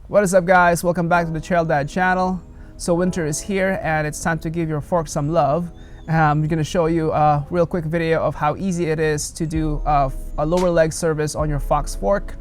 What is up, guys? Welcome back to the Shoutout channel. So winter is here and it's time to give your fork some love. I'm going to show you a real quick video of how easy it is to do a lower leg service on your Fox fork.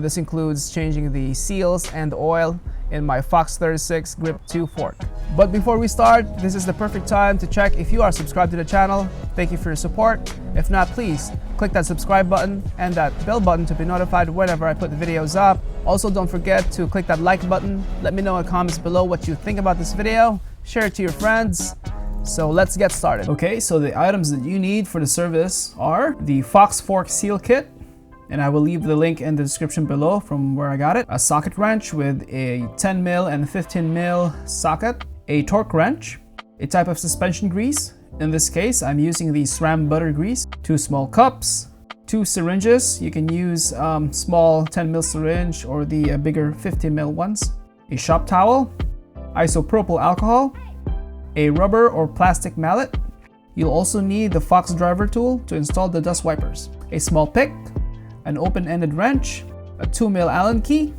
This includes changing the seals and the oil in my Fox 36 Grip 2 fork. But before we start, this is the perfect time to check if you are subscribed to the channel. Thank you for your support. If not, please click that subscribe button and that bell button to be notified whenever I put the videos up. Also, don't forget to click that like button. Let me know in the comments below what you think about this video. Share it to your friends. So let's get started. Okay, so the items that you need for the service are the Fox fork seal kit, and I will leave the link in the description below from where I got it. A socket wrench with a 10 mil and 15 mil socket, a torque wrench, a type of suspension grease. In this case, I'm using the SRAM butter grease, 2 small cups, 2 syringes. You can use small 10 mil syringe or the bigger 15 mil ones, a shop towel, isopropyl alcohol, a rubber or plastic mallet. You'll also need the Fox driver tool to install the dust wipers, a small pick, an open-ended wrench, a 2 mil Allen key,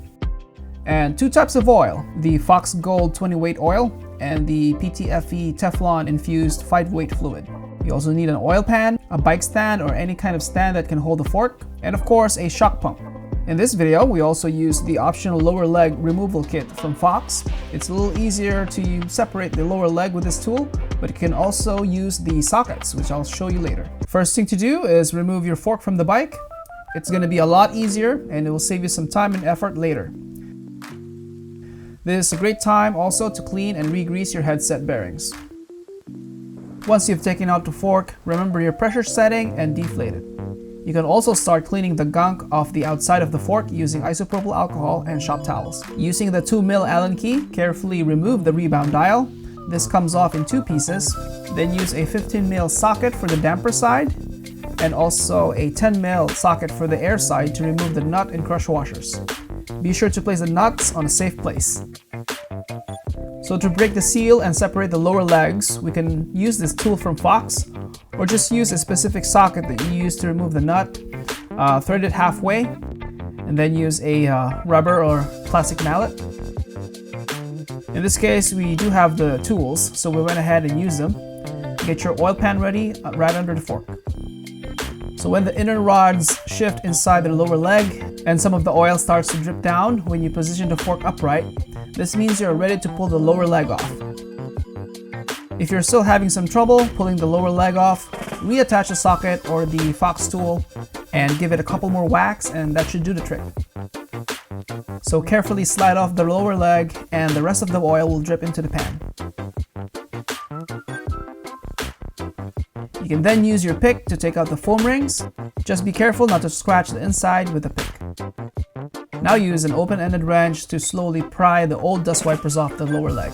and 2 types of oil, the Fox Gold 20 weight oil and the PTFE Teflon infused 5 weight fluid. You also need an oil pan, a bike stand or any kind of stand that can hold the fork, and of course a shock pump. In this video, we also use the optional lower leg removal kit from Fox. It's a little easier to separate the lower leg with this tool, but you can also use the sockets, which I'll show you later. First thing to do is remove your fork from the bike. It's going to be a lot easier and it will save you some time and effort later. This is a great time also to clean and re-grease your headset bearings. Once you've taken out the fork, remember your pressure setting and deflate it. You can also start cleaning the gunk off the outside of the fork using isopropyl alcohol and shop towels. Using the 2 mil Allen key, carefully remove the rebound dial. This comes off in 2 pieces. Then use a 15 mil socket for the damper side and also a 10 mil socket for the air side to remove the nut and crush washers. Be sure to place the nuts on a safe place. So to break the seal and separate the lower legs, we can use this tool from Fox or just use a specific socket that you use to remove the nut, thread it halfway, and then use a rubber or plastic mallet. In this case, we do have the tools, so we went ahead and used them. Get your oil pan ready right under the fork. So when the inner rods shift inside the lower leg and some of the oil starts to drip down when you position the fork upright, this means you're ready to pull the lower leg off. If you're still having some trouble pulling the lower leg off, reattach the socket or the Fox tool and give it a couple more whacks and that should do the trick. So carefully slide off the lower leg and the rest of the oil will drip into the pan. You can then use your pick to take out the foam rings. Just be careful not to scratch the inside with the pick. Now use an open-ended wrench to slowly pry the old dust wipers off the lower leg.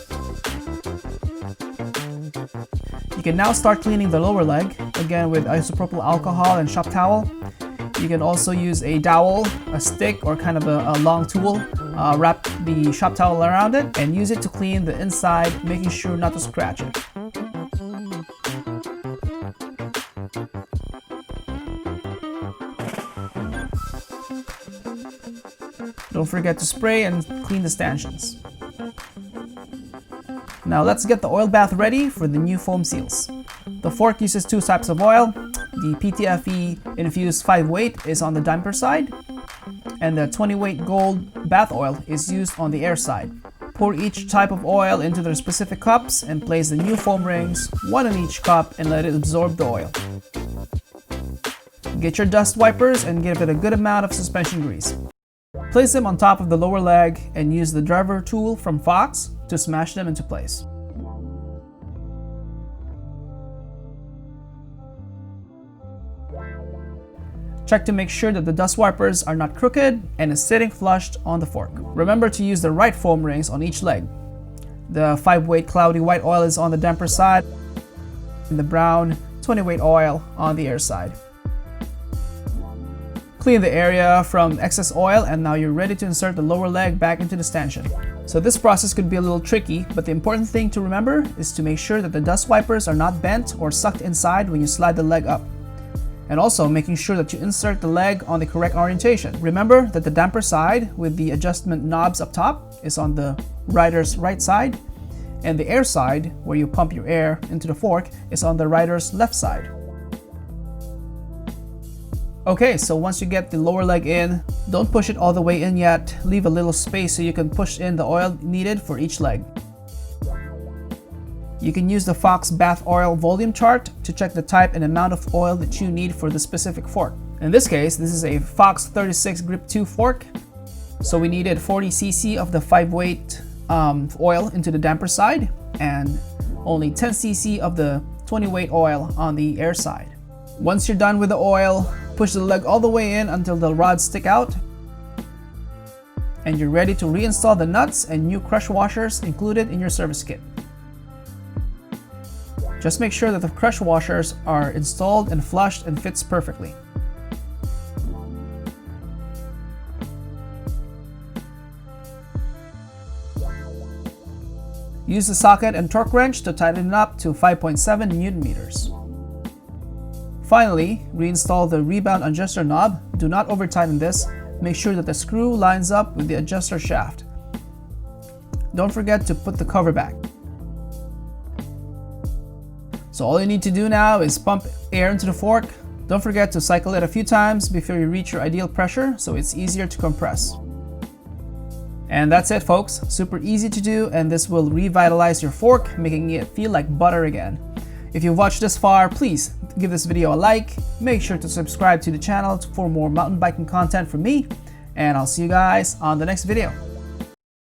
You can now start cleaning the lower leg, again with isopropyl alcohol and shop towel. You can also use a dowel, a stick, or kind of a long tool. Wrap the shop towel around it and use it to clean the inside, making sure not to scratch it. Don't forget to spray and clean the stanchions. Now let's get the oil bath ready for the new foam seals. The fork uses 2 types of oil. The PTFE infused 5 weight is on the damper side, and the 20 weight gold bath oil is used on the air side. Pour each type of oil into their specific cups and place the new foam rings, 1 in each cup, and let it absorb the oil. Get your dust wipers and give it a good amount of suspension grease. Place them on top of the lower leg and use the driver tool from Fox to smash them into place. Check to make sure that the dust wipers are not crooked and is sitting flushed on the fork. Remember to use the right foam rings on each leg. The 5 weight cloudy white oil is on the damper side and the brown 20 weight oil on the air side. Clean the area from excess oil and now you're ready to insert the lower leg back into the stanchion. So this process could be a little tricky, but the important thing to remember is to make sure that the dust wipers are not bent or sucked inside when you slide the leg up. And also making sure that you insert the leg on the correct orientation. Remember that the damper side with the adjustment knobs up top is on the rider's right side, and the air side, where you pump your air into the fork, is on the rider's left side. Okay, so once you get the lower leg in, don't push it all the way in yet. Leave a little space so you can push in the oil needed for each leg. You can use the Fox bath oil volume chart to check the type and amount of oil that you need for the specific fork. In this case, this is a Fox 36 Grip 2 fork. So we needed 40 cc of the 5-weight oil into the damper side and only 10 cc of the 20-weight oil on the air side. Once you're done with the oil, push the leg all the way in until the rods stick out. And you're ready to reinstall the nuts and new crush washers included in your service kit. Just make sure that the crush washers are installed and flushed and fits perfectly. Use the socket and torque wrench to tighten it up to 5.7 Newton meters. Finally, reinstall the rebound adjuster knob. Do not over tighten this. Make sure that the screw lines up with the adjuster shaft. Don't forget to put the cover back. So all you need to do now is pump air into the fork. Don't forget to cycle it a few times before you reach your ideal pressure so it's easier to compress. And that's it, folks. Super easy to do, and this will revitalize your fork, making it feel like butter again. If you've watched this far, please give this video a like. Make sure to subscribe to the channel for more mountain biking content from me, and I'll see you guys on the next video.